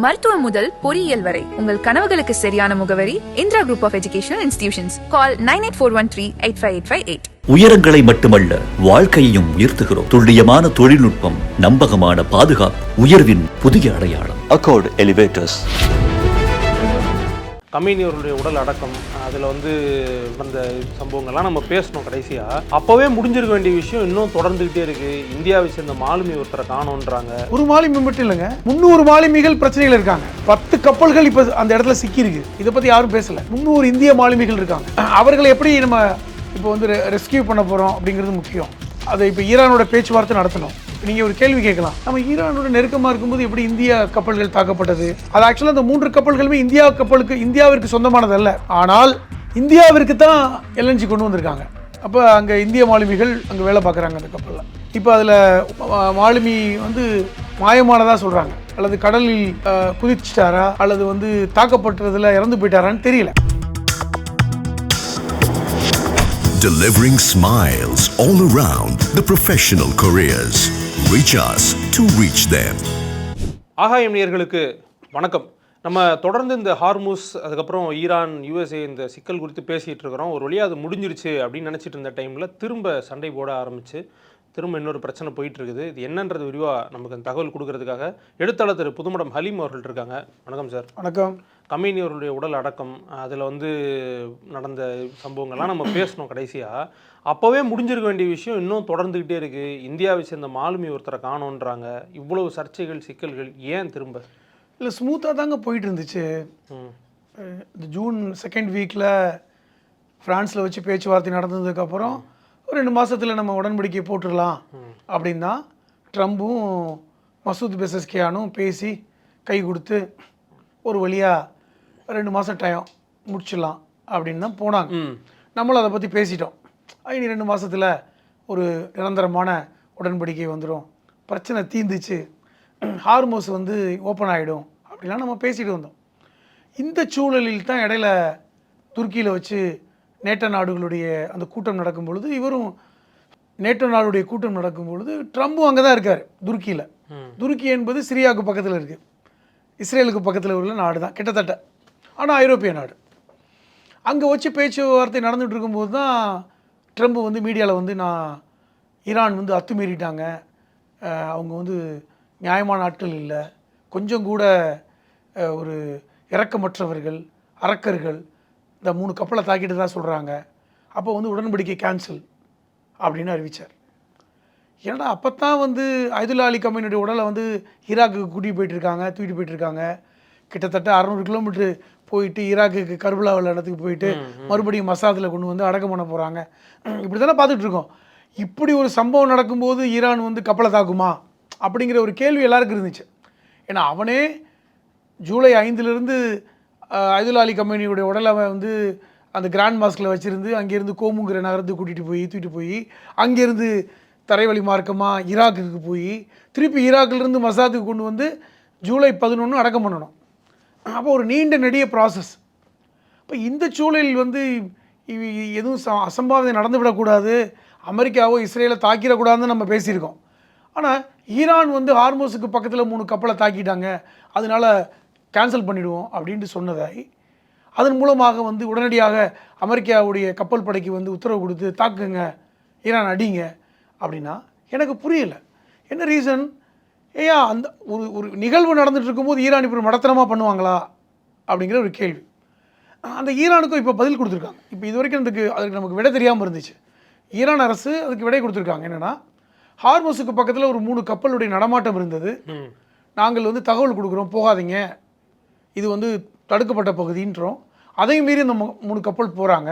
மருத்துவம் முதல் பொறியியல் வரை உங்கள் கனவுகளுக்கு சரியான முகவரி Indira group of educational institutions. Call 9841385858. உயரங்களை மட்டுமல்ல, வாழ்க்கையையும் உயர்த்துகிறோம். துல்லியமான தொழில்நுட்பம், நம்பகமான பாதுகாப்பு, உயர்வின் புதிய அடையாளம். Accord elevators. கம்பெனியோருடைய உடல் அடக்கம், அதில் அந்த சம்பவங்கள்லாம் நம்ம பேசணும். கடைசியாக அப்போவே முடிஞ்சிருக்க வேண்டிய விஷயம் இன்னும் தொடர்ந்துகிட்டே இருக்கு. இந்தியாவை சேர்ந்த மாலுமி ஒருத்தரை காணோன்றாங்க. ஒரு மாலுமி மட்டும் இல்லைங்க, 300 மாலுமிகள் பிரச்சனைகள் இருக்காங்க. 10 கப்பல்கள் இப்போ அந்த இடத்துல சிக்கி இருக்கு. இதை பற்றி யாரும் பேசல. 300 இந்திய மாலுமிகள் இருக்காங்க. அவர்களை எப்படி நம்ம இப்போ ரெஸ்கியூ பண்ண போகிறோம் அப்படிங்கிறது முக்கியம். அதை இப்போ ஈரானோட பேச்சுவார்த்தை நடத்தணும். நீங்கள் ஒரு கேள்வி கேட்கலாம், நம்ம ஈரானோட நெருக்கமாக இருக்கும்போது எப்படி இந்திய கப்பல்கள் தாக்கப்பட்டது? அது ஆக்சுவலாக அந்த 3 கப்பல்களுமே இந்தியாவிற்கு சொந்தமானதல்ல. ஆனால் இந்தியாவிற்கு தான் எல்என்ஜி கொண்டு வந்திருக்காங்க. அப்போ அங்கே இந்திய மாலுமிகள் அங்கே வேலை பார்க்குறாங்க அந்த கப்பலில். இப்போ அதில் மாலுமி மாயமானதாக சொல்கிறாங்க, அல்லது கடலில் குதிச்சிட்டாரா அல்லது தாக்கப்பட்டதில் இறந்து போயிட்டாரான்னு தெரியல. Delivering smiles all around the professional careers. Reach us to reach them. ஆகாயம் நேயர்களுக்கு வணக்கம். நம்ம தொடர்ந்து இந்த ஹார்முஸ், அதுக்கப்புறம் ஈரான், யுஎஸ்ஏ இந்த சிக்கல் குறித்து பேசிகிட்டு இருக்கிறோம். ஒரு வழியாக அது முடிஞ்சிருச்சு அப்படின்னு நினச்சிட்டு இருந்த டைமில் திரும்ப சண்டை போட ஆரம்பிச்சு திரும்ப இன்னொரு பிரச்சனை போயிட்டு இருக்குது. இது என்னன்றது விரிவாக நமக்கு அந்த தகவல் கொடுக்கறதுக்காக எழுத்தாளர் திரு புதுமடம் ஹலீம் அவர்கள் இருக்காங்க. வணக்கம் சார். வணக்கம். கம்பெனியோருடைய உடல் அடக்கம், அதில் நடந்த சம்பவங்கள்லாம் நம்ம பேசணும். கடைசியாக அப்போவே முடிஞ்சிருக்க வேண்டிய விஷயம் இன்னும் தொடர்ந்துக்கிட்டே இருக்குது. இந்தியாவை சேர்ந்த மாலுமி ஒருத்தரை காணோன்றாங்க. இவ்வளவு சர்ச்சைகள், சிக்கல்கள் ஏன் திரும்ப? இல்லை, ஸ்மூத்தாக தாங்க போயிட்டு இருந்துச்சு. இந்த ஜூன் 2nd வீக்கில் ஃப்ரான்ஸில் வச்சு பேச்சுவார்த்தை நடந்ததுக்கப்புறம் ஒரு 2 மாதத்தில் நம்ம உடன்படிக்கை போட்டுடலாம் அப்படின்னா ட்ரம்பும் மசூத் பெசஸ்கியானும் பேசி கை கொடுத்து ஒரு வழியாக 2 மாதம் டைம் முடிச்சிடலாம் அப்படின்னு தான் போனாங்க. நம்மளும் அதை பற்றி பேசிட்டோம். இனி 2 மாதத்தில் ஒரு நிரந்தரமான உடன்படிக்கை வந்துடும், பிரச்சனை தீர்ந்துச்சு, ஹார்மோஸ் ஓப்பன் ஆகிடும் அப்படிலாம் நம்ம பேசிட்டு வந்தோம். இந்த சூழலில் தான் இடையில துருக்கியில் வச்சு நேட்டோ நாடுகளுடைய அந்த கூட்டம் நடக்கும் பொழுது, இவரும் நேட்டோ நாடுடைய கூட்டம் நடக்கும் பொழுது ட்ரம்பும் அங்கே தான் இருக்கார் துருக்கியில். துருக்கி என்பது சிரியாவுக்கு பக்கத்தில் இருக்குது, இஸ்ரேலுக்கு பக்கத்தில் உள்ள நாடு தான் கிட்டத்தட்ட, ஆனால் ஐரோப்பிய நாடு. அங்கே வச்சு பேச்சுவார்த்தை நடந்துகிட்டு இருக்கும்போது தான் ட்ரம்ப் மீடியாவில் நான் ஈரான் அத்துமீறிட்டாங்க, அவங்க நியாயமான ஆட்கள் இல்லை, கொஞ்சம் கூட ஒரு இரக்கமற்றவர்கள், அரக்கர்கள், இந்த 3 கப்பலை தாக்கிட்டு தான் சொல்கிறாங்க, அப்போ உடன்படிக்கை கேன்சல் அப்படின்னு அறிவித்தார். ஏன்னா அப்போ தான் ஐதுல்லா அலி கமேனியுடைய உடலை ஈராக்குக்கு கூட்டிகிட்டு போயிட்டுருக்காங்க, தூக்கிட்டு போயிட்டுருக்காங்க. கிட்டத்தட்ட 600 கிலோமீட்டர் போயிட்டு ஈராக்குக்கு கர்பலாவில் இடத்துக்கு போயிட்டு மறுபடியும் மசாதில் கொண்டு அடக்கம் பண்ண போகிறாங்க. இப்படி தானே பார்த்துட்ருக்கோம். இப்படி ஒரு சம்பவம் நடக்கும்போது ஈரான் கப்பலை தாக்குமா அப்படிங்கிற ஒரு கேள்வி எல்லாருக்கும் இருந்துச்சு. ஏன்னா அவனே ஜூலை 5 ஐதுல்லா அலி கமேனியுடைய உடலை அந்த கிராண்ட் மாஸ்கில் வச்சுருந்து அங்கேருந்து கோமுங்கிற நகரத்துக்கு தூக்கிட்டு போய் அங்கேருந்து தரைவழி மார்க்கமாக ஈராக்குக்கு போய் திருப்பி ஈராக்கிலிருந்து மசாதுக்கு கொண்டு ஜூலை 11 அடக்கம் பண்ணணும். அப்போ ஒரு நீண்ட நெடிய ப்ராசஸ். இப்போ இந்த சூழலில் எதுவும் அசம்பாவிதம் நடந்துவிடக்கூடாது, அமெரிக்காவோ இஸ்ரேலை தாக்கிடக்கூடாதுன்னு நம்ம பேசியிருக்கோம். ஆனால் ஈரான் ஹார்மோஸுக்கு பக்கத்தில் 3 கப்பலை தாக்கிட்டாங்க, அதனால் கேன்சல் பண்ணிவிடுவோம் அப்படின்ட்டு சொன்னதாய் அதன் மூலமாக உடனடியாக அமெரிக்காவுடைய கப்பல் படைக்கு உத்தரவு கொடுத்து தாக்குங்க, ஈரான் அடிங்க அப்படின்னா எனக்கு புரியலை. என்ன ரீசன்? ஏயா அந்த ஒரு நிகழ்வு நடந்துட்டு இருக்கும்போது ஈரான் இப்படி மடத்தனமாக பண்ணுவாங்களா அப்படிங்கிற ஒரு கேள்வி. அந்த ஈரானுக்கும் இப்போ பதில் கொடுத்துருக்காங்க. இப்போ இது வரைக்கும் அதுக்கு நமக்கு விடை தெரியாமல் இருந்துச்சு. ஈரான் அரசு அதுக்கு விடை கொடுத்துருக்காங்க. என்னென்னா, ஹார்மோஸுக்கு பக்கத்தில் ஒரு 3 கப்பலுடைய நடமாட்டம் இருந்தது, நாங்கள் தகவல் கொடுக்குறோம், போகாதீங்க, இது தடுக்கப்பட்ட பகுதின்றோம். அதையும் மீறி இந்த 3 கப்பல் போகிறாங்க.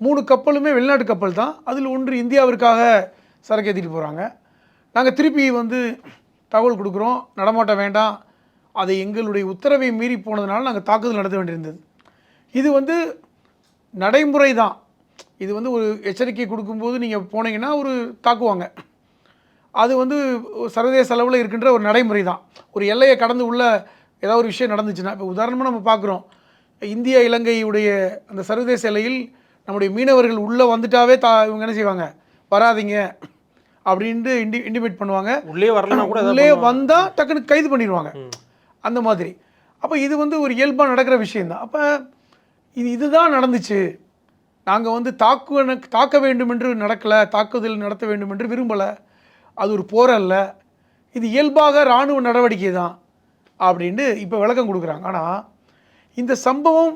3 கப்பலுமே வெளிநாட்டு கப்பல் தான். அதில் ஒன்று இந்தியாவிற்காக சரக்கு ஏற்றிட்டு போகிறாங்க. நாங்கள் திருப்பி தகவல் கொடுக்குறோம், நடமாட்டம் வேண்டாம், அதை எங்களுடைய உத்தரவை மீறி போனதுனால நாங்கள் தாக்குதல் நடத்த வேண்டியிருந்தது. இது நடைமுறை தான். இது ஒரு எச்சரிக்கை கொடுக்கும்போது நீங்கள் போனீங்கன்னா ஒரு தாக்குவாங்க. அது சர்வதேச அளவில் இருக்கின்ற ஒரு நடைமுறை தான். ஒரு எல்லையை கடந்து உள்ள ஏதாவது ஒரு விஷயம் நடந்துச்சுன்னா, இப்போ உதாரணமாக நம்ம பார்க்குறோம், இந்திய இலங்கையுடைய அந்த சர்வதேச எல்லையில் நம்முடைய மீனவர்கள் உள்ளே வந்துட்டாவே இவங்க என்ன செய்வாங்க, வராதிங்க அப்படின்ட்டு இன்டிமேட் பண்ணுவாங்க. உள்ளே வரலன்னா கூட உள்ளே வந்தால் டக்குன்னு கைது பண்ணிடுவாங்க. அந்த மாதிரி. அப்போ இது வந்து ஒரு இயல்பாக நடக்கிற விஷயந்தான். அப்போ இதுதான் நடந்துச்சு, நாங்கள் வந்து தாக்க வேண்டும் என்று நடக்கலை, தாக்குதல் நடத்த வேண்டும் என்று விரும்பலை, அது ஒரு போர் அல்ல, இது இயல்பாக இராணுவ நடவடிக்கை தான் அப்படின்ட்டு இப்போ விளக்கம் கொடுக்குறாங்க. ஆனால் இந்த சம்பவம்,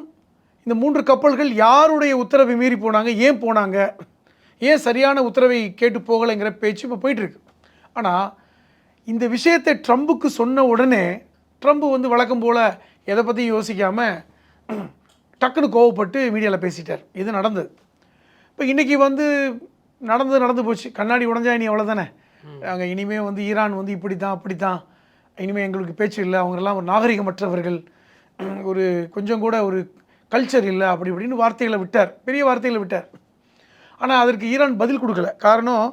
இந்த 3 கப்பல்கள் யாருடைய உத்தரவை மீறி போனாங்க, ஏன் போனாங்க, ஏன் சரியான உத்தரவை கேட்டு போகலைங்கிற பேச்சு இப்போ போயிட்டுருக்கு. ஆனால் இந்த விஷயத்தை ட்ரம்புக்கு சொன்ன உடனே ட்ரம்ப் வந்து வழக்கம் போல் எதை பற்றியும் யோசிக்காமல் டக்குன்னு கோவப்பட்டு மீடியாவில் பேசிட்டார். இது நடந்தது. இப்போ இன்றைக்கி வந்து நடந்து போச்சு, கண்ணாடி உடஞ்சா இனி அவ்வளோதானே, அங்கே இனிமேல் வந்து ஈரான் வந்து இப்படி தான் அப்படி தான், இனிமேல் எங்களுக்கு பேச்சு இல்லை, அவங்கெல்லாம் ஒரு நாகரிகமற்றவர்கள், ஒரு கொஞ்சம் கூட ஒரு கல்ச்சர் இல்லை, அப்படி இப்படின்னு வார்த்தைகளை விட்டார், பெரிய வார்த்தைகளை விட்டார். ஆனால் அதற்கு ஈரான் பதில் கொடுக்கல. காரணம்,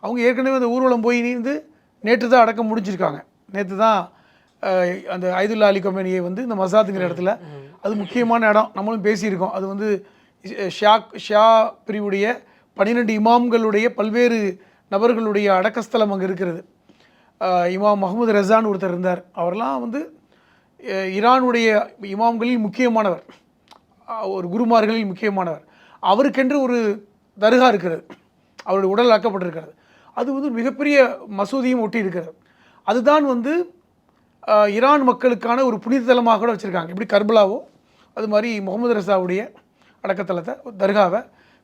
அவங்க ஏற்கனவே அந்த ஊர்வலம் போய் இருந்து நேற்று தான் அடக்கம் முடிஞ்சிருக்காங்க. நேற்று தான் அந்த ஐதுல்லா அலி கொமேனியை வந்து இந்த மசாத்துங்கிற இடத்துல, அது முக்கியமான இடம், நம்மளும் பேசியிருக்கோம். அது வந்து ஷியா பிரிவுடைய 12 இமாம்களுடைய பல்வேறு நபர்களுடைய அடக்கஸ்தலம் அங்கே இருக்கிறது. இமாம் மஹமூத் ரெசான்னு ஒருத்தர் இருந்தார், அவரெல்லாம் வந்து ஈரானுடைய இமாம்களில் முக்கியமானவர், ஒரு குருமார்களில் முக்கியமானவர். அவருக்கென்று ஒரு தர்கா இருக்கிறது, அவருடைய உடல் ஆக்கப்பட்டிருக்கிறது. அது வந்து மிகப்பெரிய மசூதியும் ஒட்டி இருக்கிறது. அதுதான் வந்து ஈரான் மக்களுக்கான ஒரு புனித தலமாக கூட வச்சுருக்காங்க. எப்படி கர்பலாவோ அது மாதிரி முகமது ரசாவுடைய அடக்கத்தலத்தை, தர்காவை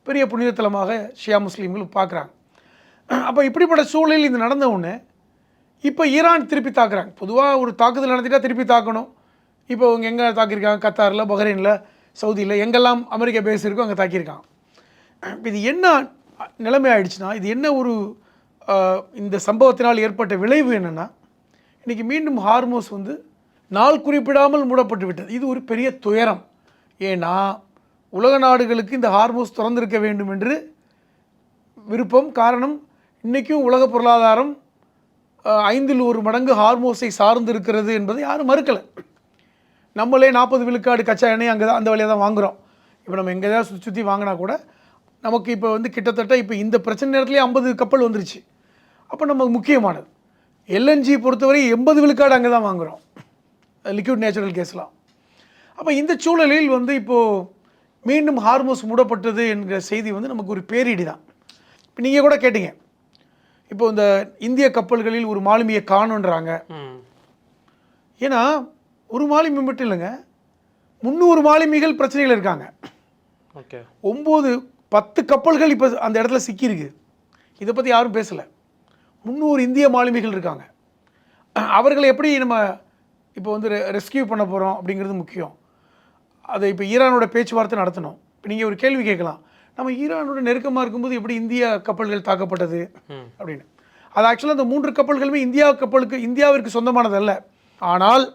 பெரிய புனித தலமாக ஷியா முஸ்லீம்கள் பார்க்குறாங்க. அப்போ இப்படிப்பட்ட சூழலில் இது நடந்த ஒன்று இப்போ ஈரான் திருப்பி தாக்குறாங்க. பொதுவாக ஒரு தாக்குதல் நடத்திட்டா திருப்பி தாக்கணும். இப்போ அவங்க எங்கே தாக்கியிருக்காங்க, கத்தாரில், பஹ்ரைனில், சவுதியில், எங்கெல்லாம் அமெரிக்கா பேஸ் இருக்கோ அங்கே தாக்கியிருக்காங்க. இது என்ன நிலைமை ஆயிடுச்சுன்னா, இது என்ன ஒரு இந்த சம்பவத்தினால் ஏற்பட்ட விளைவு என்னென்னா, இன்றைக்கி மீண்டும் ஹார்மோஸ் வந்து நாள் குறிப்பிடாமல் மூடப்பட்டு விட்டது. இது ஒரு பெரிய துயரம். ஏன்னா உலக நாடுகளுக்கு இந்த ஹார்மோஸ் திறந்திருக்க வேண்டும் என்று விருப்பம். காரணம், இன்றைக்கும் உலக பொருளாதாரம் 5ல் 1 மடங்கு ஹார்மோஸை சார்ந்து இருக்கிறது என்பதை யாரும் மறுக்கலை. நம்மளே 40 விழுக்காடு கச்சா எண்ணெய் அங்கே தான், அந்த வழியாக தான் வாங்குகிறோம். இப்போ நம்ம எங்கே தான் சுற்றி வாங்கினா கூட நமக்கு இப்போ வந்து கிட்டத்தட்ட இப்போ இந்த பிரச்சனை நேரத்துலேயே 50 கப்பல் வந்துருச்சு. அப்போ நமக்கு முக்கியமானது எல்என்ஜி பொறுத்தவரை 80 விழுக்காடு அங்கே தான் வாங்குகிறோம், லிக்விட் நேச்சுரல் கேஸ்லாம். அப்போ இந்த சூழலில் வந்து இப்போது மீண்டும் ஹார்மோஸ் மூடப்பட்டது என்கிற செய்தி வந்து நமக்கு ஒரு பேரிடி தான். இப்போ நீங்கள் கூட கேட்டீங்க, இப்போ இந்த இந்திய கப்பல்களில் ஒரு மாலுமியை காணுன்றாங்க. ஏன்னா ஒரு மாலுமி மட்டும் இல்லைங்க, 300 மாலுமிகள் பிரச்சனைகள் இருக்காங்க. 9-10 கப்பல்கள் இப்போ அந்த இடத்துல சிக்கியிருக்கு. இதை பற்றி யாரும் பேசலை. 300 இந்திய மாலுமிகள் இருக்காங்க. அவர்களை எப்படி நம்ம இப்போ வந்து ரெஸ்கியூ பண்ண போகிறோம் அப்படிங்கிறது முக்கியம். அதை இப்போ ஈரானோட பேச்சுவார்த்தை நடத்தணும். இப்போ நீங்கள் ஒரு கேள்வி கேட்கலாம், நம்ம ஈரானோட நெருக்கமாக இருக்கும்போது எப்படி இந்திய கப்பல்கள் தாக்கப்பட்டது அப்படின்னு. அது ஆக்சுவலாக அந்த 3 கப்பல்களுமே இந்தியாவிற்கு சொந்தமானது அல்ல. ஆனால்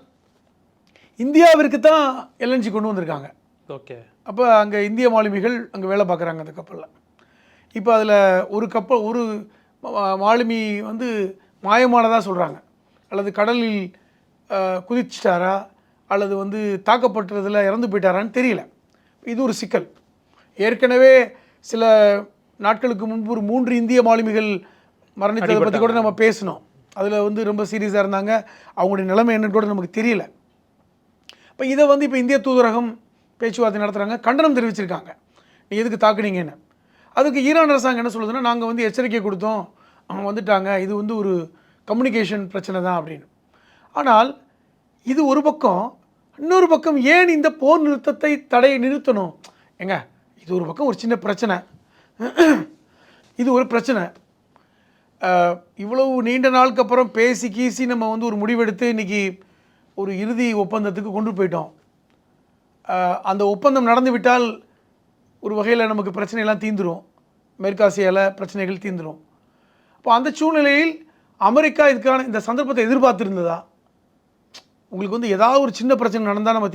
இந்தியாவிற்கு தான் எல்என்ஜி கொண்டு வந்திருக்காங்க. ஓகே. அப்போ அங்கே இந்திய மாலுமிகள் அங்கே வேலை பார்க்குறாங்க அந்த கப்பலில். இப்போ அதில் ஒரு மாலுமி வந்து மாயமானதாக சொல்கிறாங்க, அல்லது கடலில் குதிச்சிட்டாரா, அல்லது வந்து தாக்கப்பட்டதில் இறந்து போயிட்டாரான்னு தெரியல. இது ஒரு சிக்கல். ஏற்கனவே சில நாட்களுக்கு முன்பு ஒரு 3 இந்திய மாலுமிகள் மரணித்ததை பற்றி கூட நம்ம பேசினோம். அதில் வந்து ரொம்ப சீரியஸாக இருந்தாங்க, அவங்களுடைய நிலைமை என்னன்னு கூட நமக்கு தெரியல. இப்போ இதை வந்து இப்போ இந்திய தூதரகம் பேச்சுவார்த்தை நடத்துகிறாங்க, கண்டனம் தெரிவிச்சிருக்காங்க, நீ எதுக்கு தாக்குனீங்கன்னு. அதுக்கு ஈரான் அரசாங்கம் என்ன சொல்லுதுன்னா, நாங்கள் வந்து எச்சரிக்கை கொடுத்தோம், அவங்க வந்துட்டாங்க, இது வந்து ஒரு கம்யூனிகேஷன் பிரச்சனை தான் அப்படின்னு. ஆனால் இது ஒரு பக்கம். இன்னொரு பக்கம் ஏன் இந்த போர் நிறுத்தத்தை நிறுத்தணும்? ஏங்க, இது ஒரு பக்கம் ஒரு சின்ன பிரச்சனை, இது ஒரு பிரச்சனை. இவ்வளவு நீண்ட நாளுக்கு அப்புறம் பேசி கீசி நம்ம வந்து ஒரு முடிவெடுத்து இன்றைக்கி ஒரு இறுதி ஒப்பந்தத்துக்கு கொண்டு போயிட்டோம். அந்த ஒப்பந்தம் நடந்து விட்டால் ஒரு வகையில் நமக்கு பிரச்சனையெல்லாம் தீந்துடும், மேற்காசியாவில் பிரச்சனைகள் தீந்துடும். அப்போ அந்த சூழ்நிலையில் அமெரிக்கா இதுக்கான இந்த சந்தர்ப்பத்தை எதிர்பார்த்துருந்ததா? உங்களுக்கு வந்து ஏதாவது ஒரு சின்ன பிரச்சனை நடந்தால் நம்ம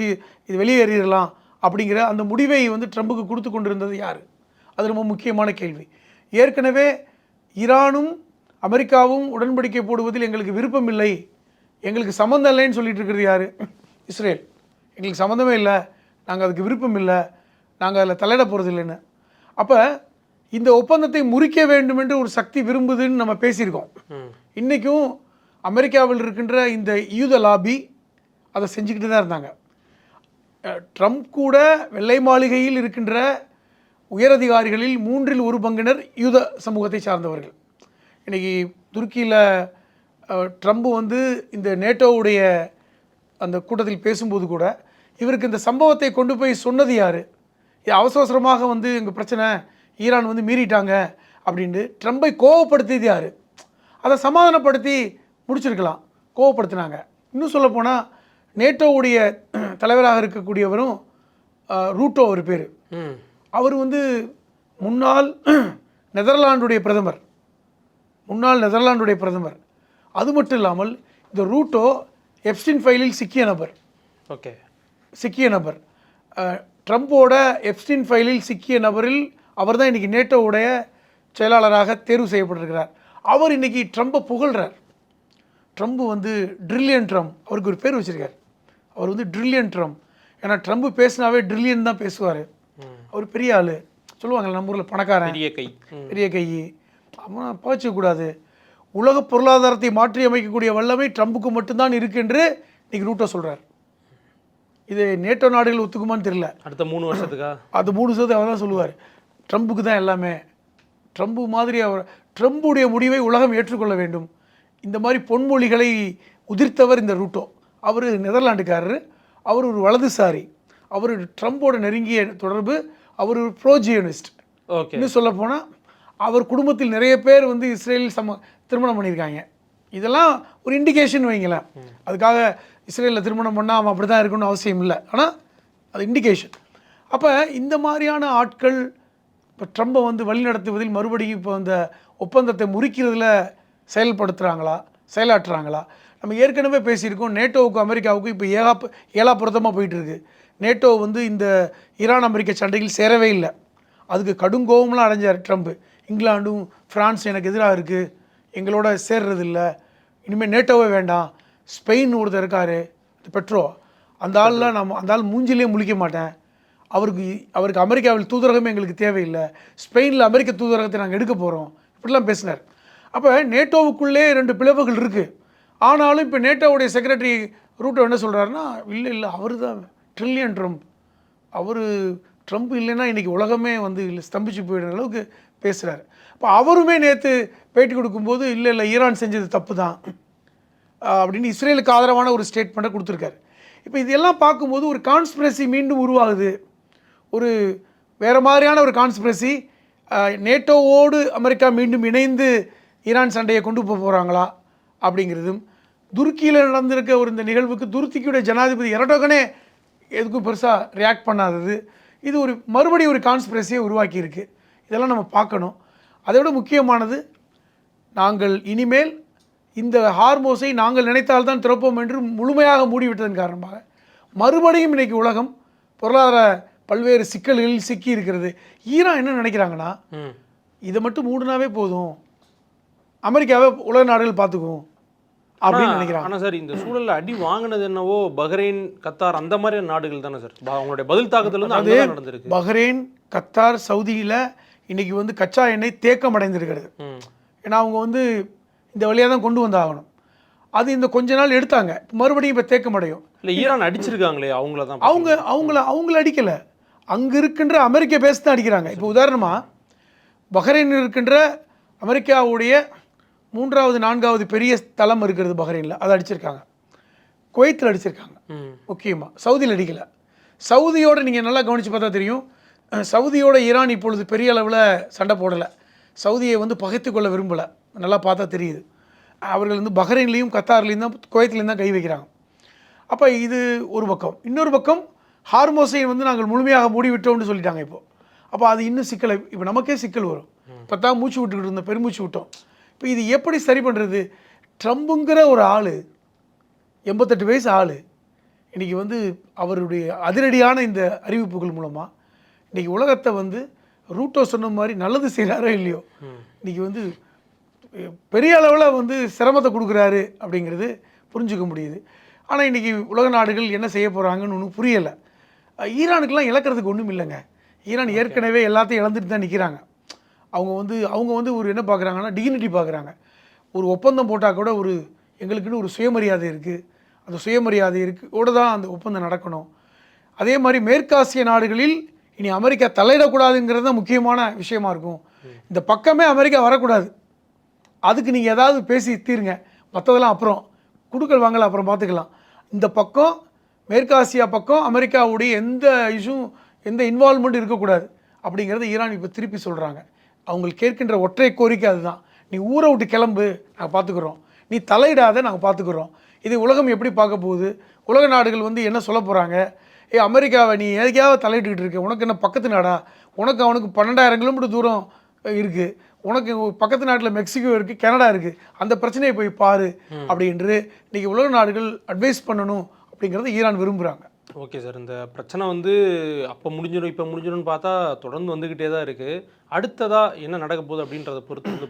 இது வெளியேறிடலாம் அப்படிங்கிற அந்த முடிவை வந்து ட்ரம்புக்கு கொடுத்து கொண்டிருந்தது யார்? அது ரொம்ப முக்கியமான கேள்வி. ஏற்கனவே ஈரானும் அமெரிக்காவும் உடன்படிக்கை போடுவதில் எங்களுக்கு விருப்பம் இல்லை, எங்களுக்கு சம்மந்தம் இல்லைன்னு சொல்லிட்டு இருக்கிறது யார்? இஸ்ரேல். எங்களுக்கு சம்மந்தமே இல்லை, நாங்கள் அதுக்கு விருப்பம் இல்லை, நாங்கள் அதில் தலையிட போகிறது இல்லைன்னு. அப்போ இந்த ஒப்பந்தத்தை முறிக்க வேண்டும் என்று ஒரு சக்தி விரும்புதுன்னு நம்ம பேசியிருக்கோம். இன்றைக்கும் அமெரிக்காவில் இருக்கின்ற இந்த யூத லாபி, அதை செஞ்சுக்கிட்டு தான் இருந்தாங்க. ட்ரம்ப் கூட வெள்ளை மாளிகையில் இருக்கின்ற உயரதிகாரிகளில் 1/3 யூத சமூகத்தை சார்ந்தவர்கள். இன்றைக்கி துருக்கியில் ட்ரம்ப் வந்து இந்த நேட்டோவுடைய அந்த கூட்டத்தில் பேசும்போது கூட இவருக்கு இந்த சம்பவத்தை கொண்டு போய் சொன்னது யார்? அவசர அவசரமாக வந்து எங்கள் பிரச்சனை ஈரான் வந்து மீறிட்டாங்க அப்படின்ட்டு ட்ரம்பை கோவப்படுத்தியது யார்? அதை சமாதானப்படுத்தி முடிச்சிருக்கலாம், கோவப்படுத்தினாங்க. இன்னும் சொல்லப்போனால் நேட்டோவுடைய தலைவராக இருக்கக்கூடியவரும் ரூட்டோ ஒரு பேர். அவர் வந்து முன்னாள் நெதர்லாண்டுடைய பிரதமர். அது மட்டும் இல்லாமல் இந்த ரூட்டோ எப்ஸ்டின் ஃபைலில் சிக்கிய நபர். ட்ரம்போட எப்ஸ்டின் ஃபைலில் சிக்கிய நபரில் அவர் தான் இன்றைக்கி நேட்டோவுடைய செயலாளராக தேர்வு செய்யப்பட்டிருக்கிறார். அவர் இன்றைக்கி ட்ரம்பை புகழ்கிறார். ட்ரம்ப் வந்து ட்ரில்லியன் ட்ரம்ப், அவருக்கு ஒரு பேர் வச்சுருக்கார். அவர் வந்து ட்ரில்லியன் ட்ரம்ப். ஏன்னா ட்ரம்ப் பேசினாவே ட்ரில்லியன் தான் பேசுவார். அவர் பெரிய ஆள் சொல்லுவாங்கள்ல, நம்ம ஊரில் பணக்காரன், பெரிய கை. அவன் பவச்சிக்கக்கூடாது. உலக பொருளாதாரத்தை மாற்றி அமைக்கக்கூடிய வல்லமை ட்ரம்புக்கு மட்டும்தான் இருக்கு என்று இன்றைக்கி ரூட்டோ சொல்கிறார். இது நேட்டோ நாடுகள் ஒத்துக்குமான்னு தெரியல. அடுத்த 3 வருஷத்துக்கா அது 3 வருஷத்துக்கு அவர் தான் சொல்லுவார், ட்ரம்புக்கு தான் எல்லாமே. ட்ரம்பு மாதிரி ட்ரம்புடைய முடிவை உலகம் ஏற்றுக்கொள்ள வேண்டும். இந்த மாதிரி பொன்மொழிகளை உதிர்த்தவர் இந்த ரூட்டோ. அவர் நெதர்லாண்டுக்காரர். அவர் ஒரு வலதுசாரி. அவர் ட்ரம்போட நெருங்கிய தொடர்பு. அவர் ஒரு ப்ரோஜியோனிஸ்ட். இன்னும் சொல்லப்போனால் அவர் குடும்பத்தில் நிறைய பேர் வந்து இஸ்ரேல் திருமணம் பண்ணியிருக்காங்க. இதெல்லாம் ஒரு இண்டிகேஷன் வைங்களேன். அதுக்காக இஸ்ரேலில் திருமணம் பண்ணால் அவன் அப்படி தான் இருக்கணும்னு அவசியம் இல்லை, ஆனால் அது இண்டிகேஷன். அப்போ இந்த மாதிரியான ஆட்கள் இப்போ ட்ரம்பை வந்து வழிநடத்துவதில் மறுபடியும் இப்போ இந்த ஒப்பந்தத்தை முறிக்கிறதுல செயலாற்றுறாங்களா? நம்ம ஏற்கனவே பேசியிருக்கோம், நேட்டோவுக்கும் அமெரிக்காவுக்கும் இப்போ ஏலாப்புறத்தமாக போயிட்டுருக்கு. நேட்டோ வந்து இந்த ஈரான் அமெரிக்க சண்டையில் சேரவே இல்லை. அதுக்கு கடுங்கோவம்லாம் அடைஞ்சார் ட்ரம்ப். இங்கிலாண்டும் ஃப்ரான்ஸ் எனக்கு எதிராக இருக்குது, எங்களோட சேர்றது இல்லை, இனிமேல் நேட்டோவே வேண்டாம். ஸ்பெயின் ஒருத்தர் இருக்கார், பெட்ரோ, அந்த ஆள் மூஞ்சிலே முழிக்க மாட்டேன், அவருக்கு அமெரிக்காவில் தூதரகமே எங்களுக்கு தேவையில்லை, ஸ்பெயினில் அமெரிக்க தூதரகத்தை நாங்கள் எடுக்க போகிறோம், இப்படிலாம் பேசினார். அப்போ நேட்டோவுக்குள்ளே 2 பிளவுகள் இருக்குது. ஆனாலும் இப்போ நேட்டோவுடைய செக்ரட்டரி ரூட்டோ என்ன சொல்கிறாருன்னா, இல்லை அவர் தான் ட்ரில்லியன் ட்ரம்ப், ட்ரம்ப் இல்லைன்னா இன்றைக்கி உலகமே வந்து ஸ்தம்பிச்சு போயிடுற அளவுக்கு பேசுகிறாரு. இப்போ அவருமே நேற்று பேட்டி கொடுக்கும்போது இல்லை ஈரான் செஞ்சது தப்பு தான் அப்படின்னு இஸ்ரேலுக்கு ஆதரவான ஒரு ஸ்டேட்மெண்ட்டை கொடுத்துருக்காரு. இப்போ இதெல்லாம் பார்க்கும்போது ஒரு கான்ஸ்பிரசி மீண்டும் உருவாகுது. ஒரு வேறு மாதிரியான ஒரு கான்ஸ்பிரசி. நேட்டோவோடு அமெரிக்கா மீண்டும் இணைந்து ஈரான் சண்டையை கொண்டு போகிறாங்களா அப்படிங்கிறதும், துருக்கியில் நடந்திருக்க இந்த நிகழ்வுக்கு துருக்கியுடைய ஜனாதிபதி எரடோகனே எதுக்கும் பெருசாக ரியாக்ட் பண்ணாதது, இது மறுபடியும் ஒரு கான்ஸ்பிரசியை உருவாக்கியிருக்கு. இதெல்லாம் நம்ம பார்க்கணும். அதை விட முக்கியமானது, நாங்கள் இனிமேல் இந்த ஹார்மோஸை நாங்கள் நினைத்தால்தான் திறப்போம் என்று முழுமையாக மூடிவிட்டதன் காரணமாக மறுபடியும் இன்றைக்கி உலகம் பொருளாதார பல்வேறு சிக்கல்களில் சிக்கி இருக்கிறது. ஈரான் என்ன நினைக்கிறாங்கன்னா, இதை மட்டும் மூடினாவே போதும், அமெரிக்காவை உலக நாடுகள் பார்த்துக்கும் அப்படின்னு நினைக்கிறாங்க. ஆனால் சார், இந்த சூழலில் அடி வாங்கினது என்னவோ பஹ்ரைன், கத்தார் அந்த மாதிரி நாடுகள் தானே சார். அவங்களுடைய பதில் தாக்குதல் வந்து அது நடந்திருக்கு. பஹ்ரைன், கத்தார், சவுதியில் இன்றைக்கி வந்து கச்சா எண்ணெய் தேக்கம் அடைந்திருக்கிறது. ஏன்னா அவங்க வந்து இந்த வழியாக தான் கொண்டு வந்தாகணும். அது இந்த கொஞ்ச நாள் எடுத்தாங்க, மறுபடியும் இப்போ தேக்கம் அடையும். இல்லை, ஈரான் அடிச்சிருக்காங்களே, அவங்கள தான் அவங்கள அடிக்கலை, அங்கே இருக்கின்ற அமெரிக்க பேஸ் தான் அடிக்கிறாங்க. இப்போ உதாரணமாக பஹ்ரைனில் இருக்கின்ற அமெரிக்காவுடைய 3வது 4வது பெரிய தளம் இருக்கிறது பஹ்ரைனில், அதை அடிச்சிருக்காங்க. குவைத்தில் அடிச்சிருக்காங்க முக்கியமாக. சவுதியில் அடிக்கலை. சவுதியோடு நீங்கள் நல்லா கவனித்து பார்த்தா தெரியும், சவுதியோட ஈரான் இப்பொழுது பெரிய அளவில் சண்டை போடலை. சவுதியை வந்து பகைத்து கொள்ள விரும்பலை, நல்லா பார்த்தா தெரியுது. அவர்கள் வந்து பஹ்ரைன்லேயும் கத்தார்லேயும் தான் குவைத்லேயும் தான் கை வைக்கிறாங்க. அப்போ இது ஒரு பக்கம். இன்னொரு பக்கம் ஹார்மோஸை வந்து நாங்கள் முழுமையாக மூடிவிட்டோம்னு சொல்லிட்டாங்க இப்போது. அப்போ அது இன்னும் சிக்கலை, இப்போ நமக்கே சிக்கல் வரும். இப்போ தான் மூச்சு விட்டுக்கிட்டு இருந்தோம், பெருமூச்சு விட்டோம். இப்போ இது எப்படி சரி பண்ணுறது? ட்ரம்புங்கிற ஒரு ஆள், 88 வயசு ஆள், இன்றைக்கி வந்து அவருடைய அதிரடியான இந்த அறிவிப்புகள் மூலமாக இன்றைக்கி உலகத்தை வந்து ரூட்டோ சொன்ன மாதிரி நல்லது செய்கிறாரோ இல்லையோ, இன்றைக்கி வந்து பெரிய அளவில் வந்து சிரமத்தை கொடுக்குறாரு அப்படிங்கிறது புரிஞ்சுக்க முடியுது. ஆனால் இன்றைக்கி உலக நாடுகள் என்ன செய்ய போகிறாங்கன்னு ஒன்றும் புரியலை. ஈரானுக்கெல்லாம் இழக்கிறதுக்கு ஒன்றும் இல்லைங்க. ஈரான் ஏற்கனவே எல்லாத்தையும் இழந்துட்டு தான் நிற்கிறாங்க. அவங்க வந்து ஒரு என்ன பார்க்குறாங்கன்னா, டிகினிட்டி பார்க்குறாங்க. ஒரு ஒப்பந்தம் போட்டால் கூட எங்களுக்குன்னு ஒரு சுயமரியாதை இருக்குது, அந்த சுயமரியாதை கூட தான் அந்த ஒப்பந்தம் நடக்கணும். அதே மாதிரி மேற்காசிய நாடுகளில் இனி அமெரிக்கா தலையிடக்கூடாதுங்கிறது தான் முக்கியமான விஷயமா இருக்கும். இந்த பக்கமே அமெரிக்கா வரக்கூடாது. அதுக்கு நீங்கள் ஏதாவது பேசி தீருங்க, மற்றதெல்லாம் அப்புறம் குடுக்கல் வாங்கல அப்புறம் பார்த்துக்கலாம். இந்த பக்கம் மேற்காசியா பக்கம் அமெரிக்காவுடைய எந்த இஷ்யூவும் எந்த இன்வால்மெண்ட் இருக்கக்கூடாது அப்படிங்கிறத ஈரான் இப்போ திருப்பி சொல்கிறாங்க. அவங்களுக்கு கேட்கின்ற ஒற்றை கோரிக்கை அதுதான். நீ ஊரை விட்டு கிளம்பு, நாங்கள் பார்த்துக்குறோம். நீ தலையிடாத, நாங்கள் பார்த்துக்குறோம். இது உலகம் எப்படி பார்க்க போகுது? உலக நாடுகள் வந்து என்ன சொல்ல போகிறாங்க? அமெரிக்காவை நீ எதுக்காவது தலையிட்டுக்கிட்டு இருக்க, உனக்கு என்ன பக்கத்து நாடா? உனக்கு அவனுக்கு 12,000 கிலோமீட்டர் தூரம் இருக்குது. உனக்கு பக்கத்து நாட்டில் மெக்சிகோ இருக்குது, கனடா இருக்குது. அந்த பிரச்சனையை போய் பாரு அப்படின்று இன்றைக்கி உலக நாடுகள் அட்வைஸ் பண்ணணும் அப்படிங்கிறத ஈரான் விரும்புகிறாங்க. ஓகே சார், இந்த பிரச்சனை வந்து அப்போ முடிஞ்சிடும் இப்போ முடிஞ்சிடும்னு பார்த்தா தொடர்ந்து வந்துக்கிட்டே தான் இருக்குது. அடுத்ததாக என்ன நடக்க போகுது அப்படின்றத பொறுத்து வந்து